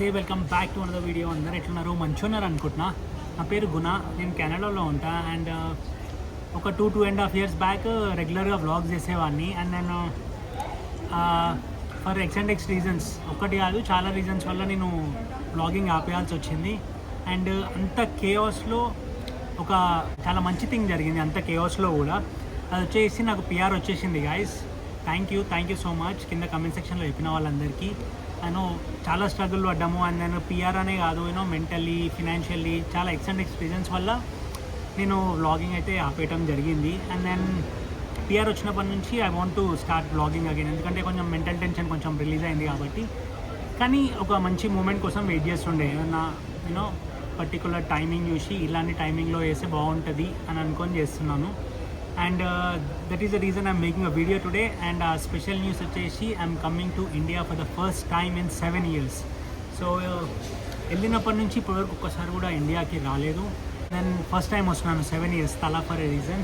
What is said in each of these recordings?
నమస్తే, welcome back to another video. అందరూ ఎట్లున్నారు? మంచిగా ఉన్నారు అనుకుంటున్నా. నా పేరు గుణ, నేను కెనడాలో ఉంటా. అండ్ ఒక 2.5 years బ్యాక్ రెగ్యులర్గా వ్లాగ్స్ చేసేవాడిని. అండ్ నేను ఫర్ ఎక్స్ రీజన్స్, ఒకటి కాదు చాలా రీజన్స్ వల్ల నేను వ్లాగింగ్ ఆపేయాల్సి వచ్చింది. అండ్ అంత కేఓస్లో ఒక చాలా మంచి థింగ్ జరిగింది. అంత కేఓస్లో కూడా అది వచ్చేసి నాకు పిఆర్ వచ్చేసింది. Guys, thank you so much. కింద కమెంట్ సెక్షన్లో చెప్పిన వాళ్ళందరికీ నేను చాలా స్ట్రగుల్ పడ్డాము. అండ్ నేను పిఆర్ అనే కాదు, మెంటల్లీ, ఫినాన్షియల్లీ చాలా ఎక్స్ రీజన్స్ వల్ల నేను వ్లాగింగ్ అయితే ఆపేయటం జరిగింది. అండ్ దెన్ పిఆర్ వచ్చినప్పటి నుంచి I want to start vlogging again, ఎందుకంటే కొంచెం మెంటల్ టెన్షన్ కొంచెం రిలీజ్ అయింది కాబట్టి. కానీ ఒక మంచి మూమెంట్ కోసం వెయిట్ చేస్తుండే, నా పర్టికులర్ టైమింగ్ చూసి ఇలాంటి టైమింగ్లో వేస్తే బాగుంటుంది అని అనుకొని చేస్తున్నాను. And that is the reason I'm making a video today. And ఆ స్పెషల్ న్యూస్ వచ్చేసి I'm coming to India for the first time in 7 years. సో వెళ్ళినప్పటి నుంచి ఇప్పటివరకు ఒక్కసారి కూడా ఇండియాకి రాలేదు. నేను ఫస్ట్ టైం వస్తున్నాను 7 years, తలా ఫర్ ఏ రీజన్.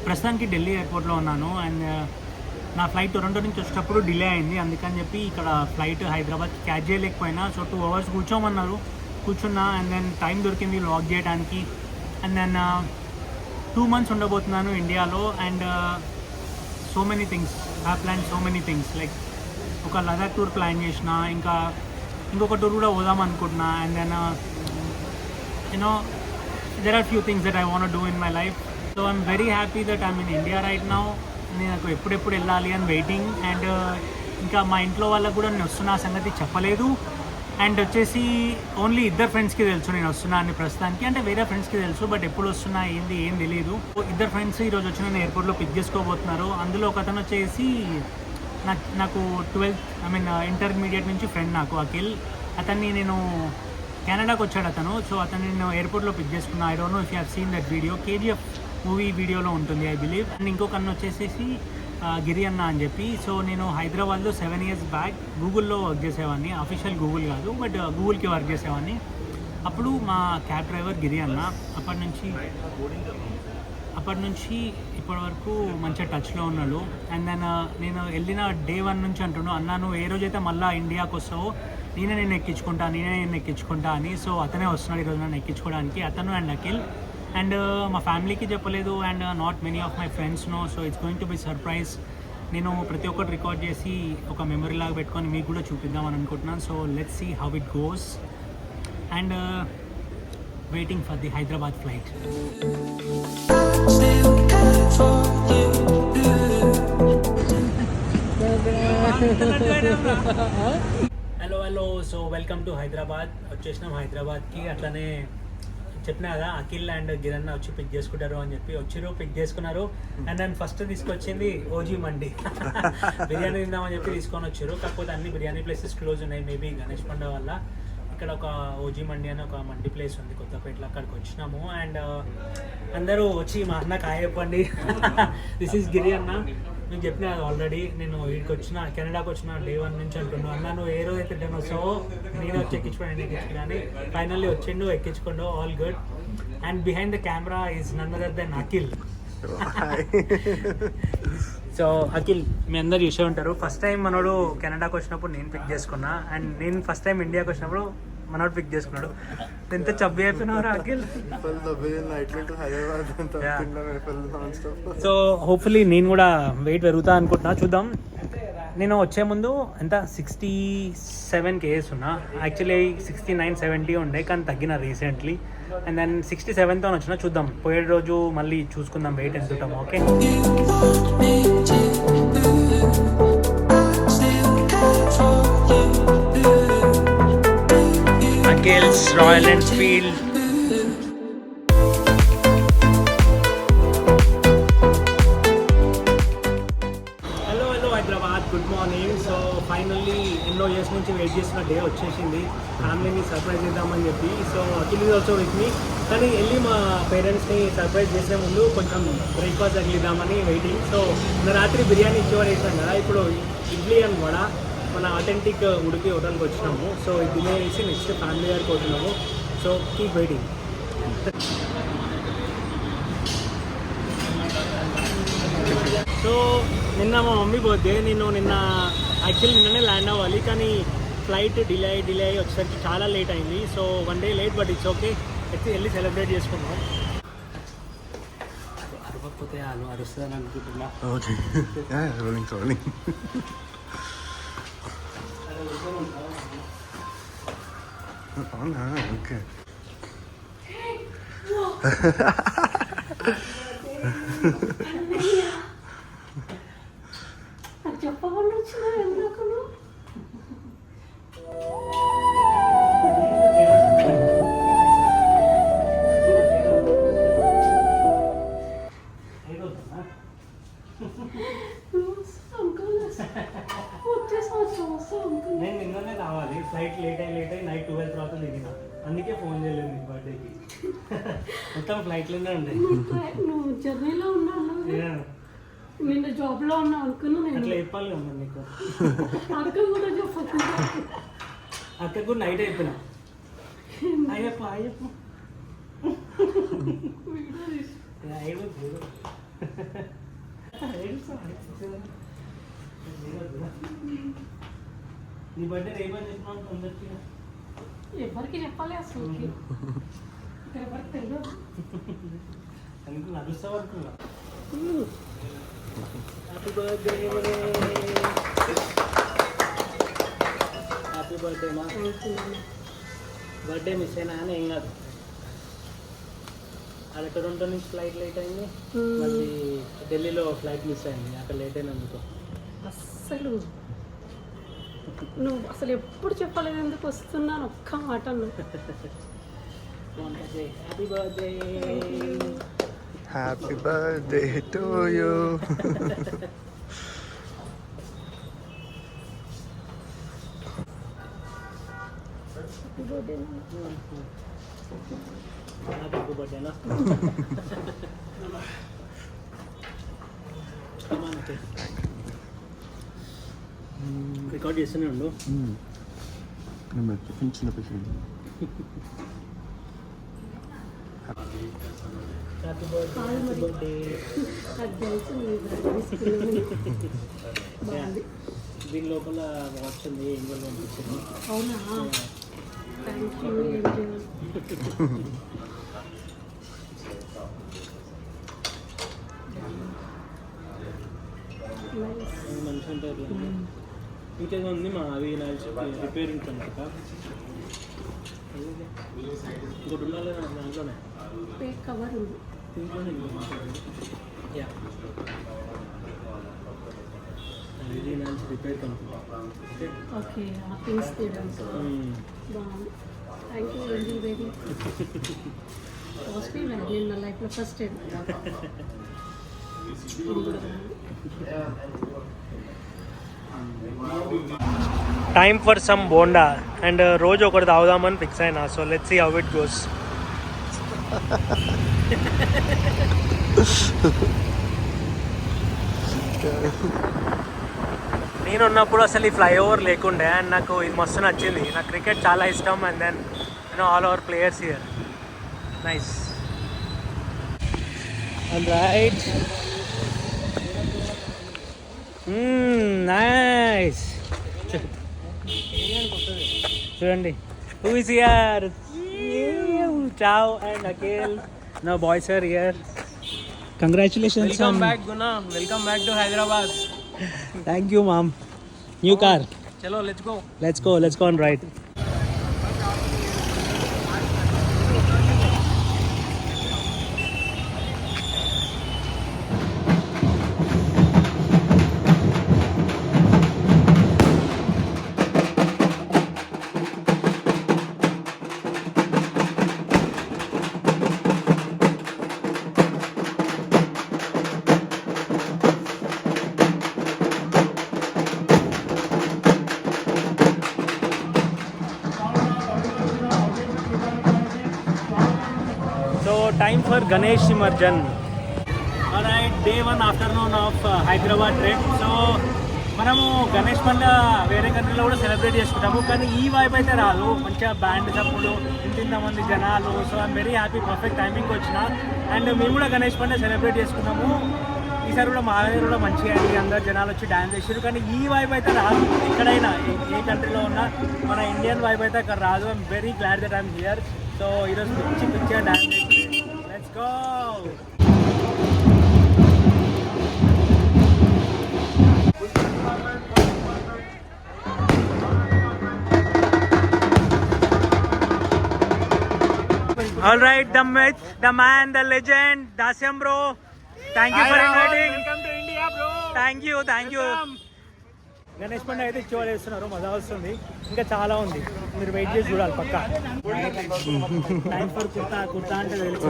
ప్రస్తుతానికి ఢిల్లీ ఎయిర్పోర్ట్లో ఉన్నాను. అండ్ నా ఫ్లైట్ టొరంటో నుంచి వచ్చేటప్పుడు డిలే అయింది. అందుకని చెప్పి ఇక్కడ ఫ్లైట్ హైదరాబాద్కి క్యాచ్ చేయలేకపోయినా. సో 2 hours కూర్చోమన్నారు, కూర్చున్నా. అండ్ దెన్ టైం దొరికింది వ్లాగ్ చేయడానికి. అండ్ దెన్ 2 months ఉండబోతున్నాను ఇండియాలో. And so many things I plan, so many things like ఒక లదాఖ్ టూర్ ప్లాన్ చేసిన, ఇంకొక టూర్ కూడా పోదాం అనుకుంటున్నా. And then there are few things that I want to do in my life. So I'm very happy that I'm in India right now. నేను ఎప్పుడెప్పుడు వెళ్ళాలి అని వెయిటింగ్. అండ్ ఇంకా మా ఇంట్లో వాళ్ళకు కూడా నేను వస్తున్నా సంగతి చెప్పలేదు. అండ్ వచ్చేసి ఓన్లీ 2 ఫ్రెండ్స్కి తెలుసు నేను వస్తున్నా అని ప్రస్తుతానికి. అంటే వేరే ఫ్రెండ్స్కి తెలుసు, బట్ ఎప్పుడు వస్తున్నా ఏం తెలియదు. 2 ఫ్రెండ్స్ ఈరోజు వచ్చి నన్ను ఎయిర్పోర్ట్లో పిక్ చేసుకోబోతున్నారు. అందులో ఒక అతను వచ్చేసి నాకు 12th ఇంటర్మీడియట్ నుంచి ఫ్రెండ్, నాకు అఖిల్. అతన్ని నేను కెనడాకి వచ్చాడు అతను. సో అతన్ని నేను ఎయిర్పోర్ట్లో పిక్ చేసుకున్నా. I don't know if you have seen that video, KGF movie వీడియోలో ఉంటుంది ఐ బిలీవ్. అండ్ ఇంకొక అన్న వచ్చేసి గిరి అన్న అని చెప్పి. సో నేను హైదరాబాద్లో 7 years బ్యాక్ గూగుల్లో వర్క్ చేసేవాడిని. అఫీషియల్ గూగుల్ కాదు, బట్ గూగుల్కి వర్క్ చేసేవాడిని. అప్పుడు మా క్యాబ్ డ్రైవర్ గిరి అన్న. అప్పటి నుంచి ఇప్పటి వరకు మంచిగా టచ్లో ఉన్నాడు. అండ్ దెన్ నేను వెళ్ళిన day 1 నుంచి అంటున్నాను, అన్న నువ్వు ఏ రోజైతే మళ్ళీ ఇండియాకి వస్తావో నేనే నిన్ను ఎక్కించుకుంటా అని. సో అతనే వస్తున్నాడు ఈరోజు నన్ను ఎక్కించుకోవడానికి, అతను అండ్ అఖిల్. అండ్ మా ఫ్యామిలీకి చెప్పలేదు, and not many of my friends know. So it's going to be surprise. నేను ప్రతి ఒక్కటి రికార్డ్ చేసి ఒక మెమరీ లాగా పెట్టుకొని మీకు కూడా చూపిద్దామని అనుకుంటున్నాను. So let's see how it goes. And waiting for the Hyderabad flight. Hello. So welcome to Hyderabad. వచ్చేసినాం హైదరాబాద్కి. అట్లనే చెప్పినా కదా, అఖిల్ అండ్ గిరన్న వచ్చి పిక్ చేసుకుంటారు అని చెప్పి వచ్చిరు, పిక్ చేసుకున్నారు. అండ్ దాన్ని ఫస్ట్ తీసుకొచ్చింది ఓజీ మండి. బిర్యానీ తిందామని చెప్పి తీసుకొని వచ్చారు. కాకపోతే అన్ని బిర్యానీ ప్లేసెస్ క్లోజ్ ఉన్నాయి, మేబీ గణేష్ పండుగ వల్ల. ఇక్కడ ఒక ఓజీ మండి అని ఒక మండి ప్లేస్ ఉంది కొత్తపేటలో, అక్కడికి వచ్చినాము. అండ్ అందరూ వచ్చి మా అన్న కాయ చెప్పండి. దిస్ ఈస్ గిరి అన్న. మీకు చెప్పిన ఆల్రెడీ, నేను వీడికి వచ్చిన కెనడాకి వచ్చిన day 1 నుంచి అంటున్నాను, అన్న నువ్వు ఏ రోజు అయితే డన్ వస్తావో నేను వచ్చి ఎక్కించుకోండి. ఫైనల్లీ వచ్చిండు, ఎక్కించుకోండు, all good. And behind the camera is none other than Akhil. So Akhil మీ అందరు చూసే ఉంటారు, ఫస్ట్ టైం మనోడు కెనడాకి వచ్చినప్పుడు నేను పిక్ చేసుకున్నా. అండ్ నేను ఫస్ట్ టైం ఇండియాకి వచ్చినప్పుడు మనోడు పిక్ చేసుకున్నాడు. ఎంత చబ్బి అయిపోయినారా అఖిల్? సో హోప్ఫుల్లీ నేను కూడా వెయిట్ పెరుగుతా అనుకుంటున్నా, చూద్దాం. నేను వచ్చే ముందు ఎంత 67 kgs ఉన్నా. యాక్చువల్లీ 69-70 ఉండే, కానీ తగ్గిన రీసెంట్లీ. అండ్ దెన్ 67తో వచ్చిన. చూద్దాం, పోయే రోజు మళ్ళీ చూసుకుందాం వెయిట్ ఎంత ఉంటాం. Okay. Akhil's Royal Enfield. Hello Hyderabad, good morning. So finally ఎన్నో ఇయర్స్ నుంచి వెయిట్ చేసిన డే వచ్చేసింది. ఫ్యామిలీని సర్ప్రైజ్ చేద్దామని చెప్పి. So Akhil is also with me. కానీ వెళ్ళి మా పేరెంట్స్ని సర్ప్రైజ్ చేసే ముందు కొంచెం బ్రేక్ఫాస్ట్ తగిలిద్దామని వెయిటింగ్. సో రాత్రి బిర్యానీ ఇచ్చేవాడు వేసాం కదా, ఇప్పుడు ఇడ్లీ అండ్ వడ మన అథెంటిక్ ఉడిపి హోటల్కి వచ్చినాము. సో ఇది డిలే చేసి నెక్స్ట్ ఫ్యామిలీ గారికి పోతున్నాము. So keep waiting. సో నిన్న మా మమ్మీ పోతే, నేను నిన్న యాక్చువల్లీ నిన్ననే ల్యాండ్ అవ్వాలి, కానీ ఫ్లైట్ డిలే వచ్చేసరికి చాలా లేట్ అయింది. So 1 day late, but it's okay. అయితే వెళ్ళి సెలబ్రేట్ చేసుకున్నాం. అరవకపోతే అరుస్తుందని అనుకుంటున్నా. ఓకే అవునా? ఓకే. చెప్పకుండా వచ్చిన ఎందుకు నేను నిన్ననే రావాలి, ఫ్లైట్ లేట్ అయ్యి నైట్ 12 తర్వాత దిగిన, అందుకే ఫోన్ చేయలేదు నీకు బర్త్డేకి. మొత్తం ఫ్లైట్లోనే ఉండే. నువ్వు జర్నీలో ఉన్నాను, నిన్న జాబ్లో ఉన్నా అనుకున్నా. నేను అట్లా చెప్పాలి కదా నీకు. అక్క కూడా చెప్పకుండా అక్కకు కూడా నైట్ అయిపోయినా. అయ్యప్ప నీ బర్త్డే రేపని చెప్పినా అందరికీ. ఎవరికి చెప్పాలి అసలు, ఎవరికి తెలియదు. అందుకు నడుస్తా వరకు హ్యాపీ బర్త్డే. హ్యాపీ బర్త్డే మా. బర్త్డే మిస్ అయినా అని ఏం కాదు. అక్కడ టొరంటో నుంచి ఫ్లైట్ లేట్ అయింది, మళ్ళీ ఢిల్లీలో ఫ్లైట్ మిస్ అయింది, అక్కడ లేట్ అయినందుకు. అస్సలు నువ్వు అసలు ఎప్పుడు చెప్పలేదు ఎందుకు వస్తున్నాను ఒక్క మాట. Happy birthday. Happy birthday to you. Happy బర్త్డేనా? రికార్డ్ చేస్తూనే ఉండు. చిన్న పేషెంట్. Happy birthday. దీని లోపల వాచ్ ఉంది, ఏంజల్ పంపించింది. అవునా? Thank you Angel. మంచిగా ఉంటుంది. ఇంకేదో ఉంది మా అవి రిపేర్ ఉంటుంది కదా, ఇంకోటి ఉండాలి దాంట్లోనే. కవర్ ఉంది దీంట్లోనే. యా, ఇది మంచి రిపేర్ కంపెనీ. ఓకే, ఆ పీస్ తీయడానికి బాగుంది. Thank you angel baby. Costly నేను నా లైఫ్లో first time. Time for some bonda and రోజు ఒకటి తాగుదామని ఫిక్స్ అయినా. So let's see how it goes. నేను ఉన్నప్పుడు అసలు ఈ ఫ్లైఓవర్ లేకుండే, అండ్ నాకు ఇది మస్తు నచ్చింది. నాకు క్రికెట్ చాలా ఇష్టం, and then all our players here. Nice and right. Nice. చూడండి, హూ ఇస్ హియర్? చావ్ and Akhil. No boys are here. Congratulations. Welcome back, Guna. Welcome back to Hyderabad. Thank you, mom. New car. Chalo, let's go. Let's go and ride. Time for Ganesh Immersion. Alright, day 1 afternoon of Hyderabad trip. So మనము గణేష్ పండుగ వేరే కంట్రీలో కూడా celebrate చేసుకుంటాము, కానీ ఈ వైపు అయితే రాదు. మంచిగా బ్యాండ్ చప్పుడు, ఇంతమంది జనాలు. So I'm very happy, perfect టైమింగ్కి వచ్చిన. అండ్ మేము కూడా గణేష్ పండుగ సెలబ్రేట్ చేసుకున్నాము. ఈసారి కూడా మా దగ్గర కూడా మంచిగా అయింది, అందరు జనాలు వచ్చి డ్యాన్స్ చేసారు. కానీ ఈ వైబ్ అయితే రాదు ఎక్కడైనా, ఏ కంట్రీలో ఉన్నా మన ఇండియన్ వైబ్ అయితే అక్కడ రాదు. I'm very glad that I'm here. So ఈరోజు పిచ్చిగా డ్యాన్స్ చేసి let's go. All right, the myth, the man, the legend, Dasyam bro. Thank you for inviting. Welcome to India, bro. Thank you. Ganesh పండుగ అయితే ఇచ్చేవాళ్ళు వేస్తున్నారు, మజా వస్తుంది. ఇంకా చాలా ఉంది, మీరు వెయిట్ చేసి చూడాలి పక్కా. టైం ఫర్ కుర్తా అంటే తెలుసు.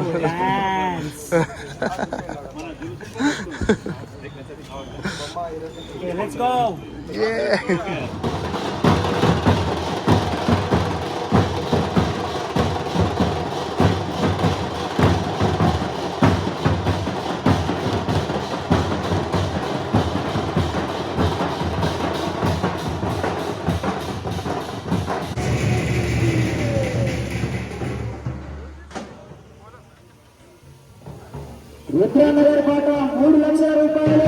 Let's go. రుద్రనగర్ పాట 3 లక్షల రూపాయలు.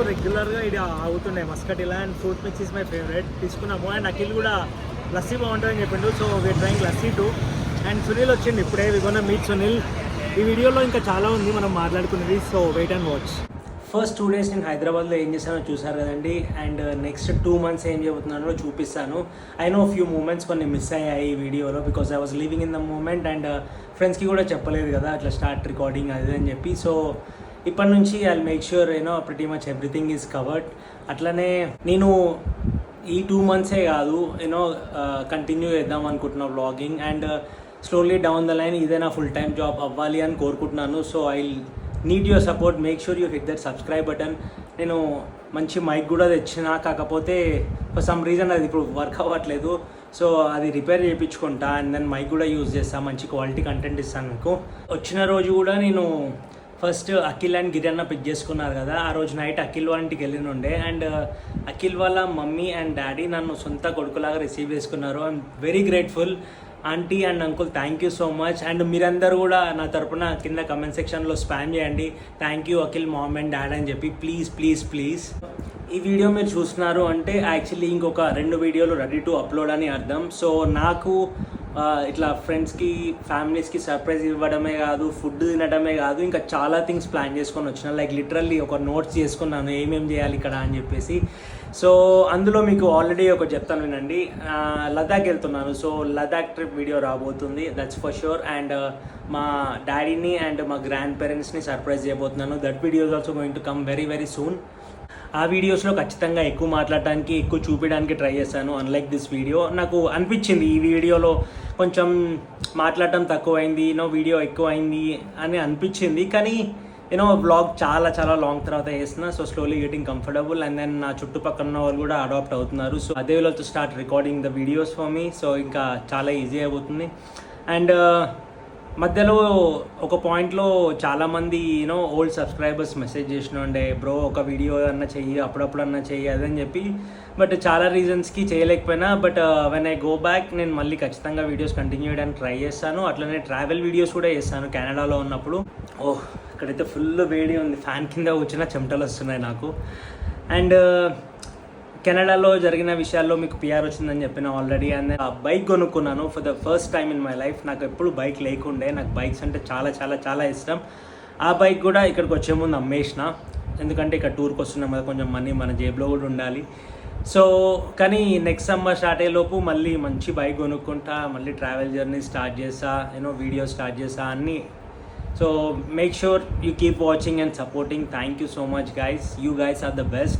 రెగ్యులర్గా ఇది అవుతుండే మస్కట్ ఇలా, and fruit mix is my favourite. తీసుకున్నాము. అండ్ అఖిల్ కూడా లస్సీ బాగుంటుందని చెప్పిండు. So we're trying lassi too. And Sunil వచ్చింది ఇప్పుడే. We gonna meet Sunil. ఈ వీడియోలో ఇంకా చాలా ఉంది మనం మాట్లాడుకునేది. So wait and watch. First 2 days నేను హైదరాబాద్లో ఏం చేశానో చూసారు కదండి. అండ్ నెక్స్ట్ 2 months ఏం చెబుతున్నానో చూపిస్తాను. ఐ నో ఫ్యూ మూమెంట్స్ కొన్ని మిస్ అయ్యాయి ఈ వీడియోలో, because I was living in the moment. And ఫ్రెండ్స్కి కూడా చెప్పలేదు కదా అట్లా స్టార్ట్ రికార్డింగ్ అది అని చెప్పి. సో ఇప్పటి నుంచి I make sure pretty much everything is covered. అట్లనే నేను ఈ 2 months కాదు కంటిన్యూ చేద్దాం అనుకుంటున్నా vlogging. And slowly down the line ఇదే నా ఫుల్ టైమ్ జాబ్ అవ్వాలి అని కోరుకుంటున్నాను. So I need your support. Make sure you hit that subscribe button. నేను మంచి మైక్ కూడా తెచ్చినా, కాకపోతే ఫర్ సమ్ రీజన్ అది ఇప్పుడు వర్క్ అవ్వట్లేదు. సో అది రిపేర్ చేయించుకుంటా. అండ్ దెన్ మైక్ కూడా యూజ్ చేస్తాను, మంచి క్వాలిటీ కంటెంట్ ఇస్తాను మీకు. వచ్చిన రోజు కూడా నేను first Akhil and Giranna pick చేసుకున్నారు కదా, ఆ రోజు నైట్ అఖిల్ వాళ్ళ ఇంటికి వెళ్ళినుండే. అండ్ అఖిల్ వాళ్ళ మమ్మీ అండ్ డాడీ నన్ను సొంత కొడుకులాగా రిసీవ్ చేసుకున్నారు. I'm very grateful. Aunty and uncle thank you so much. And మీరందరూ కూడా నా తరపున కింద కమెంట్ సెక్షన్లో స్పామ్ చేయండి thank you Akhil mom and dad అని చెప్పి. Please please please. ఈ వీడియో మీరు చూస్తున్నారు అంటే యాక్చువల్లీ ఇంకొక 2 వీడియోలు రెడీ టు అప్లోడ్ అని అర్థం. సో నాకు ఇట్లా ఫ్రెండ్స్కి ఫ్యామిలీస్కి సర్ప్రైజ్ ఇవ్వడమే కాదు, ఫుడ్ తినడమే కాదు, ఇంకా చాలా థింగ్స్ ప్లాన్ చేసుకొని వచ్చిన. లైక్ లిటరల్లీ ఒక నోట్స్ చేసుకున్నాను ఏమేమి చేయాలి ఇక్కడ అని చెప్పేసి. సో అందులో మీకు ఆల్రెడీ ఒకటి చెప్తాను వినండి. లదాఖ్ వెళ్తున్నాను. సో లదాఖ్ ట్రిప్ వీడియో రాబోతుంది, దట్స్ ఫర్ షూర్. అండ్ మా డాడీని అండ్ మా గ్రాండ్ పేరెంట్స్ని సర్ప్రైజ్ చేయబోతున్నాను. That video is also going to come very very soon. ఆ వీడియోస్లో ఖచ్చితంగా ఎక్కువ మాట్లాడటానికి, ఎక్కువ చూపించడానికి ట్రై చేశాను. అన్లైక్ దిస్ వీడియో నాకు అనిపించింది ఈ వీడియోలో కొంచెం మాట్లాడటం తక్కువైంది, వీడియో ఎక్కువైంది అని అనిపించింది. కానీ వ్లాగ్ చాలా చాలా లాంగ్ తర్వాత చేస్తున్నా. So slowly getting comfortable. And then నా చుట్టుపక్కల ఉన్న వాళ్ళు కూడా అడాప్ట్ అవుతున్నారు. సో అదే వీళ్ళతో start recording the videos for me. So ఇంకా చాలా ఈజీ అయిపోతుంది. అండ్ మధ్యలో ఒక పాయింట్లో చాలామంది ఓల్డ్ సబ్స్క్రైబర్స్ మెసేజ్ చేసినండే, బ్రో ఒక వీడియో అన్నా చెయ్యి, అప్పుడప్పుడు అన్నా చెయ్యి అదని చెప్పి. బట్ చాలా రీజన్స్కి చేయలేకపోయినా. But when I go back నేను మళ్ళీ ఖచ్చితంగా వీడియోస్ కంటిన్యూ చేయడానికి ట్రై చేస్తాను. అట్లనే ట్రావెల్ వీడియోస్ కూడా చేస్తాను కెనడాలో ఉన్నప్పుడు. ఓహ్ ఇక్కడైతే ఫుల్ వేడి ఉంది, ఫ్యాన్ కింద కూర్చున్న చెమటలు వస్తున్నాయి నాకు. అండ్ కెనడాలో జరిగిన విషయాల్లో మీకు పిఆర్ వచ్చిందని చెప్పిన ఆల్రెడీ. అండ్ ఆ బైక్ కొనుక్కున్నాను for the first time in my life. నాకు ఎప్పుడు బైక్ లేకుండే, నాకు బైక్స్ అంటే చాలా చాలా చాలా ఇష్టం. ఆ బైక్ కూడా ఇక్కడికి వచ్చే ముందు అమ్మేసిన, ఎందుకంటే ఇక్కడ టూర్కి వస్తున్నాం కదా, కొంచెం మనీ మన జేబులో కూడా ఉండాలి. సో కానీ నెక్స్ట్ సమ్మర్ స్టార్ట్ అయ్యేలోపు మళ్ళీ మంచి బైక్ కొనుక్కుంటా, మళ్ళీ ట్రావెల్ జర్నీ స్టార్ట్ చేస్తా, వీడియో స్టార్ట్ చేస్తా అన్నీ. So make sure you keep watching and supporting. Thank you so much guys, you guys are the best.